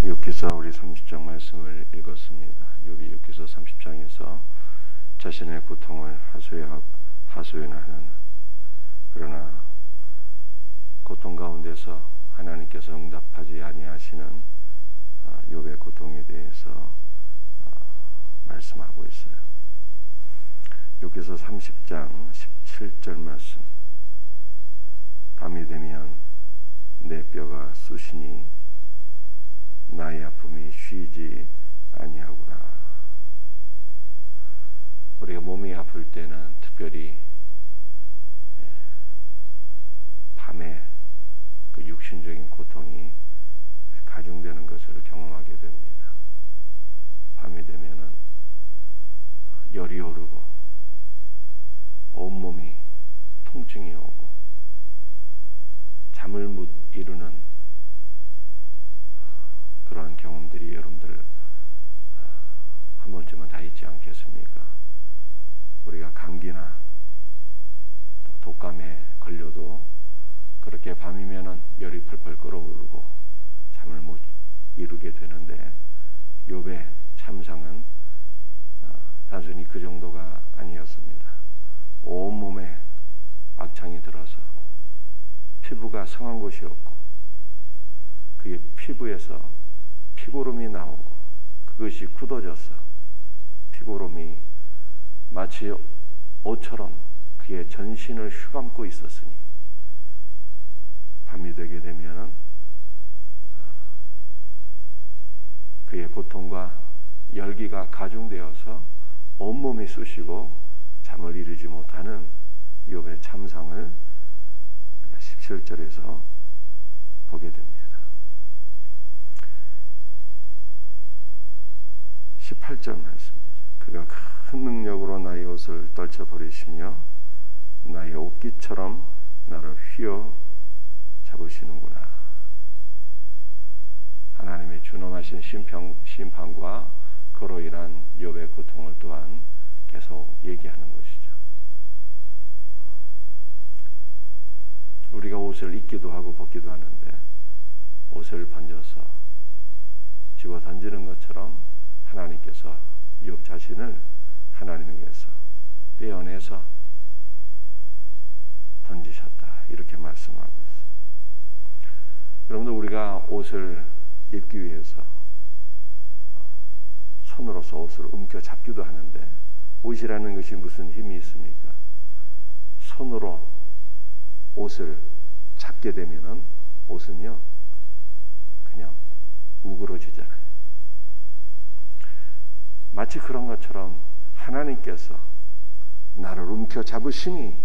욥기서 우리 30장 말씀을 읽었습니다. 욥이 욥기서 30장에서 자신의 고통을 하소연하는, 그러나 고통 가운데서 하나님께서 응답하지 아니하시는 욥의 고통에 대해서 말씀하고 있어요. 욥기서 30장 17절 말씀. 밤이 되면 내 뼈가 쑤시니 나의 아픔이 쉬지 아니하구나. 우리가 몸이 아플 때는 특별히 밤에 그 육신적인 고통이 가중되는 것을 경험하게 됩니다. 밤이 되면은 열이 오르고 온몸이 통증이 오고 잠을 못 이루는 그러한 경험들이 여러분들 한 번쯤은 다 있지 않겠습니까? 우리가 감기나 또 독감에 걸려도 그렇게 밤이면은 열이 펄펄 끓어오르고 잠을 못 이루게 되는데, 욥의 참상은 단순히 그 정도가 아니었습니다. 온몸에 악창이 들어서 피부가 성한 곳이 없고 그의 피부에서 피고름이 나오고 그것이 굳어져서 피고름이 마치 옷처럼 그의 전신을 휘감고 있었으니 밤이 되게 되면은 그의 고통과 열기가 가중되어서 온몸이 쑤시고 잠을 이루지 못하는 욥의 참상을 17절에서 보게 됩니다. 18절 말씀이죠. 그가 큰 능력으로 나의 옷을 떨쳐버리시며 나의 옷깃처럼 나를 휘어 잡으시는구나. 하나님의 준엄하신 심판과 그로 인한 욥의 고통을 또한 계속 얘기하는 것이죠. 우리가 옷을 입기도 하고 벗기도 하는데 옷을 번져서 집어 던지는 것처럼 하나님께서 욥 자신을 하나님에게서 떼어내서 던지셨다, 이렇게 말씀하고 있어요. 여러분들, 우리가 옷을 입기 위해서 손으로서 옷을 움켜잡기도 하는데 옷이라는 것이 무슨 힘이 있습니까? 손으로 옷을 잡게 되면은 옷은요 그냥 우그러지잖아요. 마치 그런 것처럼 하나님께서 나를 움켜잡으시니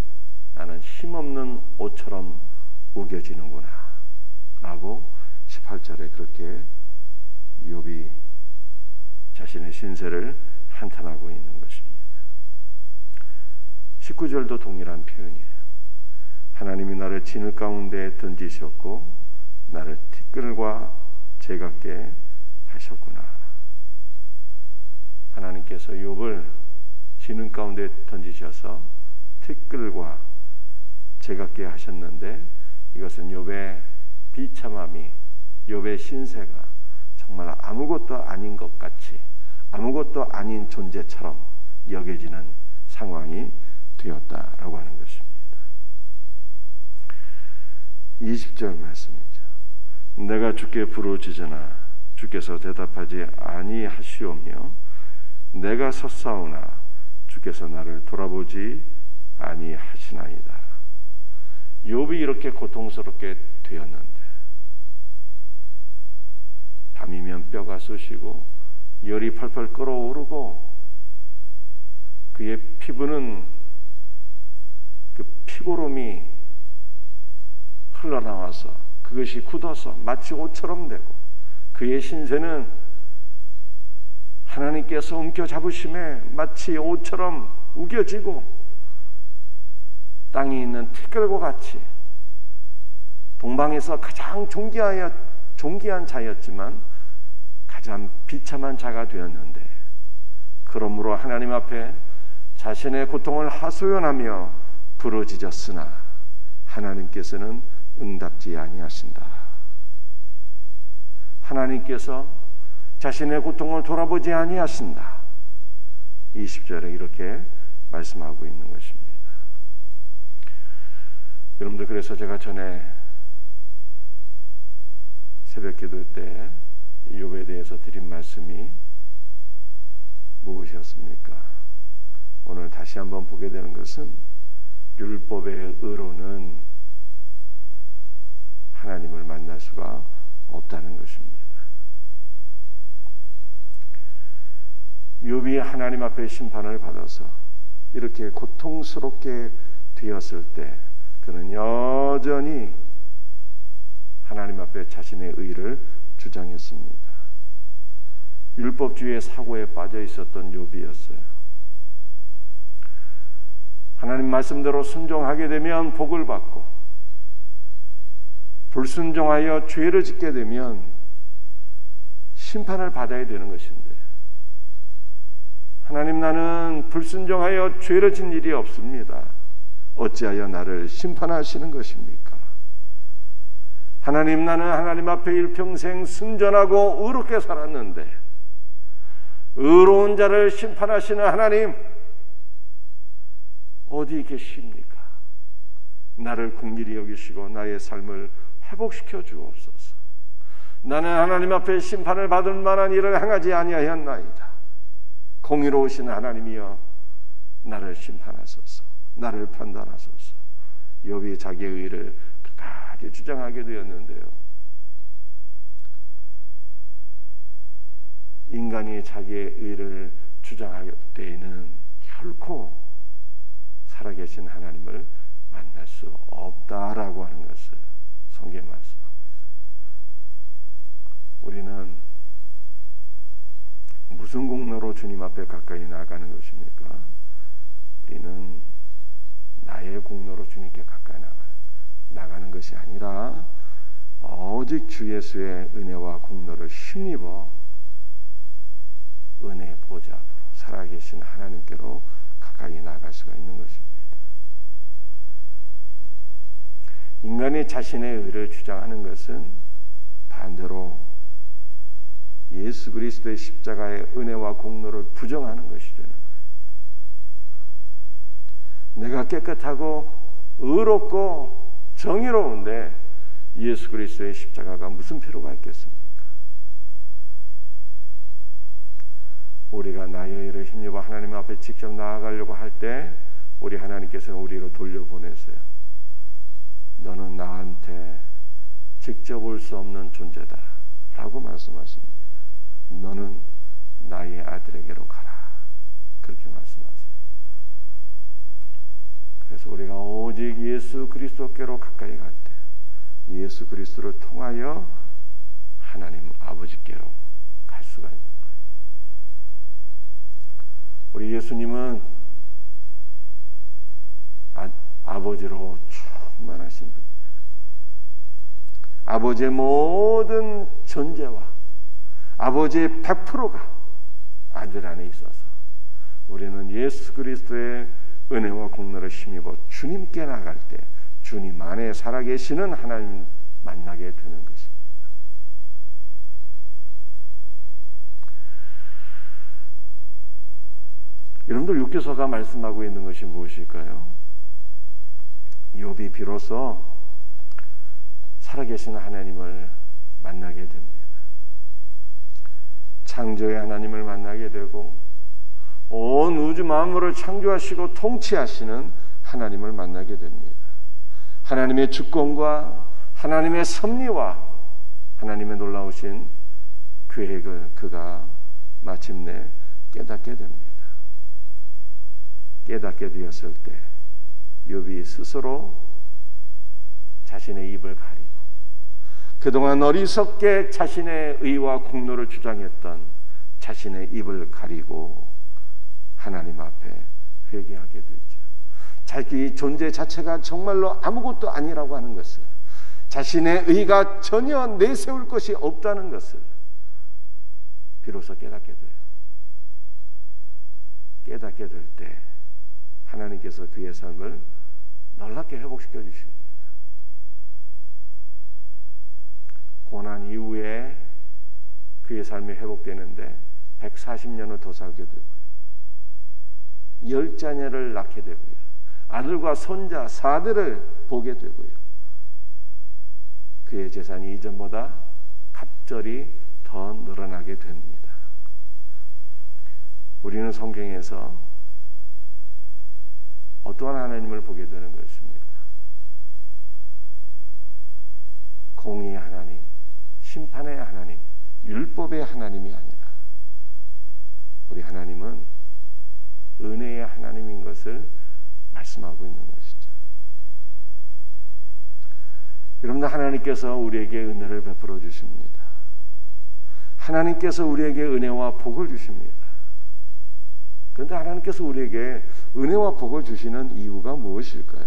나는 힘없는 옷처럼 우겨지는구나 라고 18절에 그렇게 욥이 자신의 신세를 한탄하고 있는 것입니다. 19절도 동일한 표현이에요. 하나님이 나를 진흙 가운데 던지셨고 나를 티끌과 제각게 하셨구나. 하나님께서 욥을 진흙 가운데 던지셔서 티끌과 제각게 하셨는데, 이것은 욥의 비참함이, 욥의 신세가 정말 아무것도 아닌 것 같이, 아무것도 아닌 존재처럼 여겨지는 상황이 되었다라고 하는 것입니다. 20절 말씀이죠. 내가 주께 부르짖으나 주께서 대답하지 아니하시오며 내가 섰사오나 주께서 나를 돌아보지 아니하시나이다. 욥이 이렇게 고통스럽게 되었는데 밤이면 뼈가 쑤시고 열이 펄펄 끓어오르고 그의 피부는 그 피고름이 흘러나와서 그것이 굳어서 마치 옷처럼 되고 그의 신세는 하나님께서 움켜잡으심에 마치 옷처럼 우겨지고 땅에 있는 티끌과 같이 동방에서 가장 존귀한 자였지만 가장 비참한 자가 되었는데, 그러므로 하나님 앞에 자신의 고통을 하소연하며 부르짖었으나 하나님께서는 응답지 아니하신다. 하나님께서 자신의 고통을 돌아보지 아니하신다. 20절에 이렇게 말씀하고 있는 것입니다. 여러분들, 그래서 제가 전에 새벽 기도 때 욥에 대해서 드린 말씀이 무엇이었습니까? 오늘 다시 한번 보게 되는 것은 율법의 의로는 하나님을 만날 수가 없다는 것입니다. 욥이 하나님 앞에 심판을 받아서 이렇게 고통스럽게 되었을 때 그는 여전히 하나님 앞에 자신의 의를 주장했습니다. 율법주의의 사고에 빠져 있었던 욥이었어요. 하나님 말씀대로 순종하게 되면 복을 받고, 불순종하여 죄를 짓게 되면 심판을 받아야 되는 것인데, 하나님, 나는 불순종하여 죄를 진 일이 없습니다. 어찌하여 나를 심판하시는 것입니까? 하나님, 나는 하나님 앞에 일평생 순전하고 의롭게 살았는데 의로운 자를 심판하시는 하나님, 어디 계십니까? 나를 긍휼히 여기시고 나의 삶을 회복시켜 주옵소서. 나는 하나님 앞에 심판을 받을 만한 일을 행하지 아니하였나이다. 공의로우신 하나님이여, 나를 심판하소서, 나를 판단하소서. 욥이 자기의 의를 끝까지 주장하게 되었는데요, 인간이 자기의 의를 주장할 때에는 결코 살아계신 하나님을 만날 수 없다라고 하는 것을 성경에 말씀하고 있어요. 우리는 무슨 공로로 주님 앞에 가까이 나가는 것입니까? 우리는 나의 공로로 주님께 가까이 나가는 것이 아니라 오직 주 예수의 은혜와 공로를 힘입어 은혜의 보좌 앞으로 살아계신 하나님께로 가까이 나갈 수가 있는 것입니다. 인간이 자신의 의를 주장하는 것은 반대로 예수 그리스도의 십자가의 은혜와 공로를 부정하는 것이 되는 거예요. 내가 깨끗하고 의롭고 정의로운데 예수 그리스도의 십자가가 무슨 필요가 있겠습니까? 우리가 나의 의를 힘입어 하나님 앞에 직접 나아가려고 할 때 우리 하나님께서는 우리로 돌려보내세요. 너는 나한테 직접 올 수 없는 존재다 라고 말씀하십니다. 너는 나의 아들에게로 가라, 그렇게 말씀하세요. 그래서 우리가 오직 예수 그리스도께로 가까이 갈 때 예수 그리스도를 통하여 하나님 아버지께로 갈 수가 있는 거예요. 우리 예수님은 아버지로 충만하신 분이에요. 아버지의 모든 존재와 아버지의 100%가 아들 안에 있어서 우리는 예수 그리스도의 은혜와 공로를 힘입어 주님께 나갈 때 주님 안에 살아계시는 하나님 만나게 되는 것입니다. 여러분들, 욥기서가 말씀하고 있는 것이 무엇일까요? 욥이 비로소 살아계신 하나님을 만나게 됩니다. 창조의 하나님을 만나게 되고 온 우주 만물을 창조하시고 통치하시는 하나님을 만나게 됩니다. 하나님의 주권과 하나님의 섭리와 하나님의 놀라우신 계획을 그가 마침내 깨닫게 됩니다. 깨닫게 되었을 때 욥이 스스로 자신의 입을 가리고 그동안 어리석게 자신의 의와 공로를 주장했던 자신의 입을 가리고 하나님 앞에 회개하게 되죠. 자기 존재 자체가 정말로 아무것도 아니라고 하는 것을, 자신의 의가 전혀 내세울 것이 없다는 것을 비로소 깨닫게 돼요. 깨닫게 될 때 하나님께서 그의 삶을 놀랍게 회복시켜 주십니다. 고난 이후에 아버지의 삶이 회복되는데 140년을 더 살게 되고요. 10자녀를 낳게 되고요. 아들과 손자 4대를 보게 되고요. 그의 재산이 이전보다 갑절이 더 늘어나게 됩니다. 우리는 성경에서 어떠한 하나님을 보게 되는 것입니까? 공의의 하나님, 심판의 하나님, 율법의 하나님이 아니라 우리 하나님은 은혜의 하나님인 것을 말씀하고 있는 것이죠. 여러분들, 하나님께서 우리에게 은혜를 베풀어 주십니다. 하나님께서 우리에게 은혜와 복을 주십니다. 그런데 하나님께서 우리에게 은혜와 복을 주시는 이유가 무엇일까요?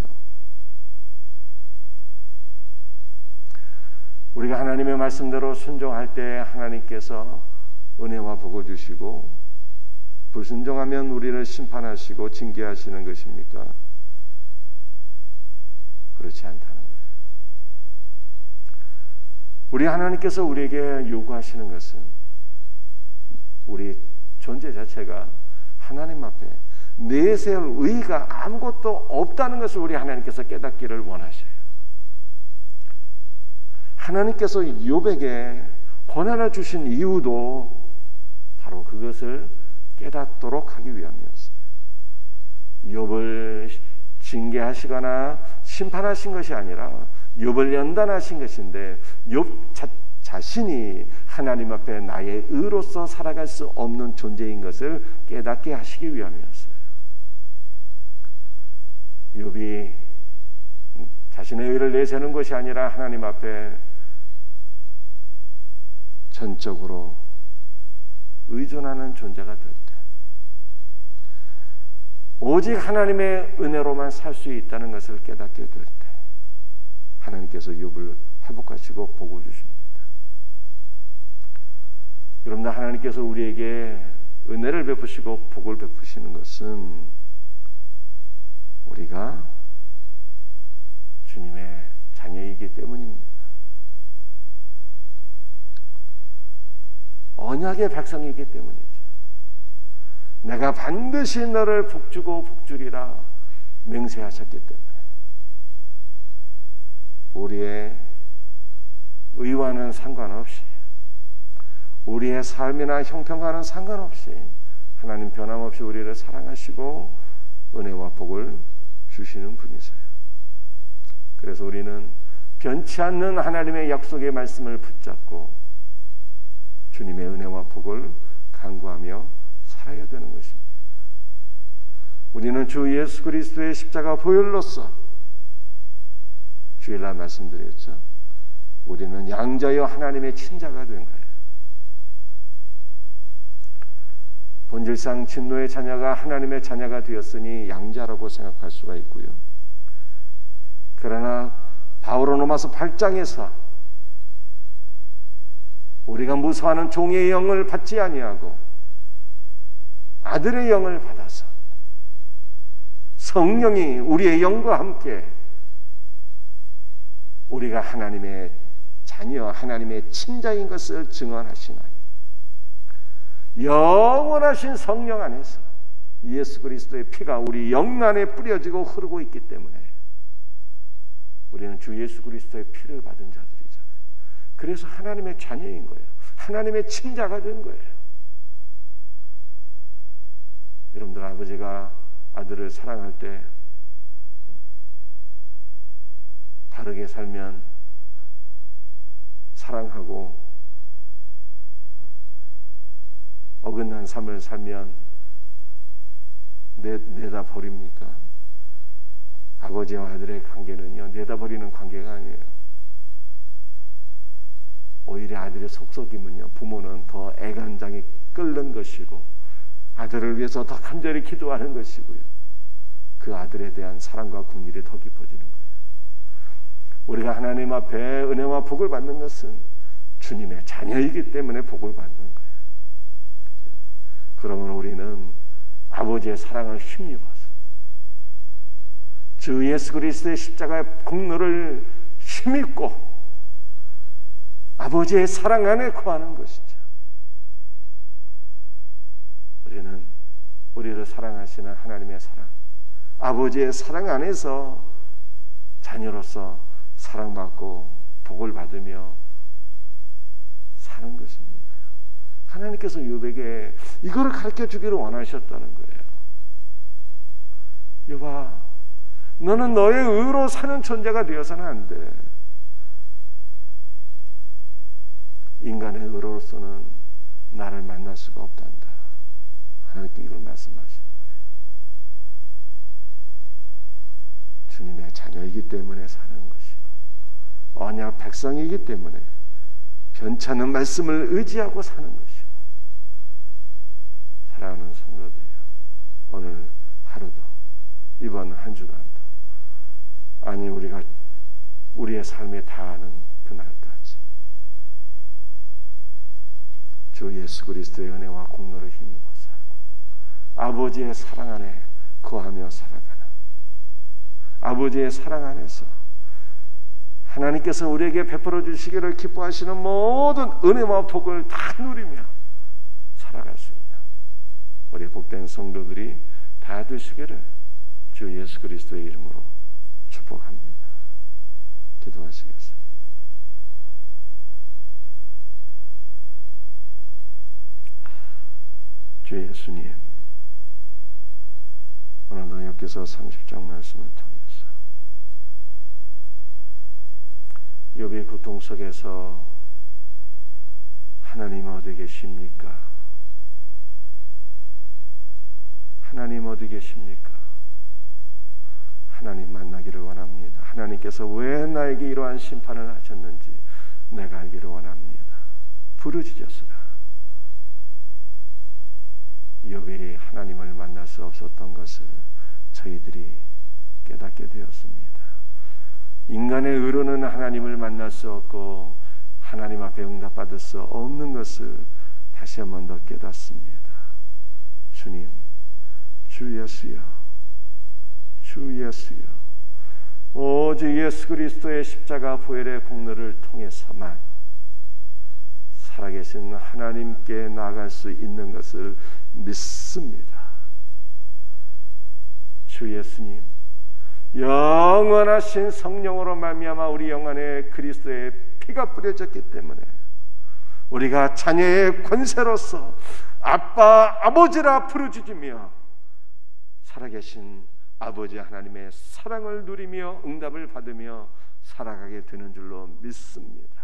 우리가 하나님의 말씀대로 순종할 때 하나님께서 은혜와 복을 주시고, 불순종하면 우리를 심판하시고 징계하시는 것입니까? 그렇지 않다는 거예요. 우리 하나님께서 우리에게 요구하시는 것은 우리 존재 자체가 하나님 앞에 내세울 의의가 아무것도 없다는 것을 우리 하나님께서 깨닫기를 원하셔요. 하나님께서 욥에게 고난을 주신 이유도 바로 그것을 깨닫도록 하기 위함이었어요. 욥을 징계하시거나 심판하신 것이 아니라 욥을 연단하신 것인데, 욥 자신이 하나님 앞에 나의 의로서 살아갈 수 없는 존재인 것을 깨닫게 하시기 위함이었어요. 욥이 자신의 의를 내세우는 것이 아니라 하나님 앞에 전적으로 의존하는 존재가 될 때, 오직 하나님의 은혜로만 살 수 있다는 것을 깨닫게 될 때, 하나님께서 욥을 회복하시고 복을 주십니다. 여러분들, 하나님께서 우리에게 은혜를 베푸시고 복을 베푸시는 것은 우리가 주님의 자녀이기 때문입니다. 언약의 백성이기 때문이죠. 내가 반드시 너를 복주고 복주리라 맹세하셨기 때문에 우리의 의와는 상관없이, 우리의 삶이나 형편과는 상관없이 하나님 변함없이 우리를 사랑하시고 은혜와 복을 주시는 분이세요. 그래서 우리는 변치 않는 하나님의 약속의 말씀을 붙잡고 주님의 은혜와 복을 간구하며 살아야 되는 것입니다. 우리는 주 예수 그리스도의 십자가 보혈로서, 주일날 말씀드렸죠, 우리는 양자여 하나님의 친자가 된 거예요. 본질상 진노의 자녀가 하나님의 자녀가 되었으니 양자라고 생각할 수가 있고요. 그러나 바울은 로마서 8장에서 우리가 무서워하는 종의 영을 받지 아니하고 아들의 영을 받아서 성령이 우리의 영과 함께 우리가 하나님의 자녀, 하나님의 친자인 것을 증언하시나니, 영원하신 성령 안에서 예수 그리스도의 피가 우리 영 안에 뿌려지고 흐르고 있기 때문에 우리는 주 예수 그리스도의 피를 받은 자들이잖아요. 그래서 하나님의 자녀인 거예요. 하나님의 친자가 된 거예요. 여러분들, 아버지가 아들을 사랑할 때 바르게 살면 사랑하고, 어긋난 삶을 살면 내다 버립니까? 아버지와 아들의 관계는요, 내다 버리는 관계가 아니에요. 오히려 아들의 속썩임은요, 부모는 더 애간장이 끓는 것이고 아들을 위해서 더 간절히 기도하는 것이고요, 그 아들에 대한 사랑과 긍휼이 더 깊어지는 거예요. 우리가 하나님 앞에 은혜와 복을 받는 것은 주님의 자녀이기 때문에 복을 받는 거예요. 그러면 우리는 아버지의 사랑을 힘입어서 주 예수 그리스도의 십자가의 공로를 힘입고 아버지의 사랑 안에 거하는 것이죠. 우리를 사랑하시는 하나님의 사랑, 아버지의 사랑 안에서 자녀로서 사랑받고 복을 받으며 사는 것입니다. 하나님께서 욥에게 이거를 가르쳐 주기를 원하셨다는 거예요. 욥아, 너는 너의 의로 사는 존재가 되어서는 안 돼. 인간의 의로서는 나를 만날 수가 없단다. 하나님께 이걸 말씀하시는 거예요. 주님의 자녀이기 때문에 사는 것이고 언약 백성이기 때문에 변찮은 말씀을 의지하고 사는 것이고, 사랑하는 성도들이요, 오늘 하루도 이번 한 주간도, 아니 우리가 우리의 삶에 다하는 그날까지 주 예수 그리스도의 은혜와 공로를 힘입어 살고 아버지의 사랑 안에 거하며 살아가는, 아버지의 사랑 안에서 하나님께서 우리에게 베풀어 주시기를 기뻐하시는 모든 은혜와 복을 다 누리며 살아갈 수 있는 우리 복된 성도들이 다 되시기를 주 예수 그리스도의 이름으로 축복합니다. 기도하시겠어요? 주 예수님, 오늘도 여기서 30장 말씀을 통해서 욥의 고통 속에서 하나님 어디 계십니까? 하나님 어디 계십니까? 하나님 만나기를 원합니다. 하나님께서 왜 나에게 이러한 심판을 하셨는지 내가 알기를 원합니다. 부르짖었으나 욥이 하나님을 만날 수 없었던 것을 저희들이 깨닫게 되었습니다. 인간의 의로는 하나님을 만날 수 없고 하나님 앞에 응답받을 수 없는 것을 다시 한 번 더 깨닫습니다. 주님, 주 예수여, 주 예수여, 오직 예수 그리스도의 십자가 보혈의 공로를 통해서만 살아계신 하나님께 나아갈 수 있는 것을 믿습니다. 주 예수님, 영원하신 성령으로 말미암아 우리 영 안에 그리스도의 피가 뿌려졌기 때문에 우리가 자녀의 권세로서 아빠, 아버지라 부르짖으며 살아계신 아버지 하나님의 사랑을 누리며 응답을 받으며 살아가게 되는 줄로 믿습니다.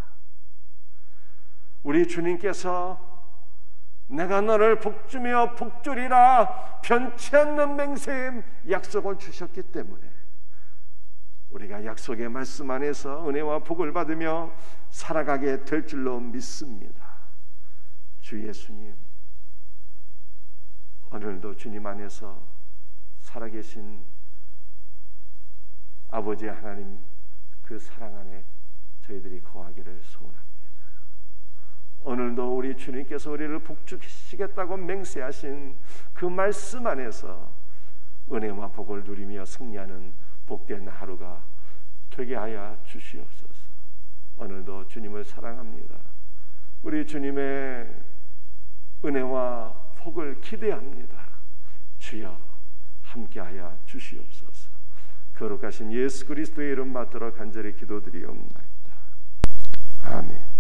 우리 주님께서 내가 너를 복주며 복주리라 변치 않는 맹세의 약속을 주셨기 때문에 우리가 약속의 말씀 안에서 은혜와 복을 받으며 살아가게 될 줄로 믿습니다. 주 예수님, 오늘도 주님 안에서 살아계신 아버지 하나님 그 사랑 안에 저희들이 거하기를 소원합니다. 오늘도 우리 주님께서 우리를 복주시겠다고 맹세하신 그 말씀 안에서 은혜와 복을 누리며 승리하는 복된 하루가 되게 하여 주시옵소서. 오늘도 주님을 사랑합니다. 우리 주님의 은혜와 복을 기대합니다. 주여 함께하여 주시옵소서. 거룩하신 예수 그리스도의 이름 받들어 간절히 기도드리옵나이다. 아멘.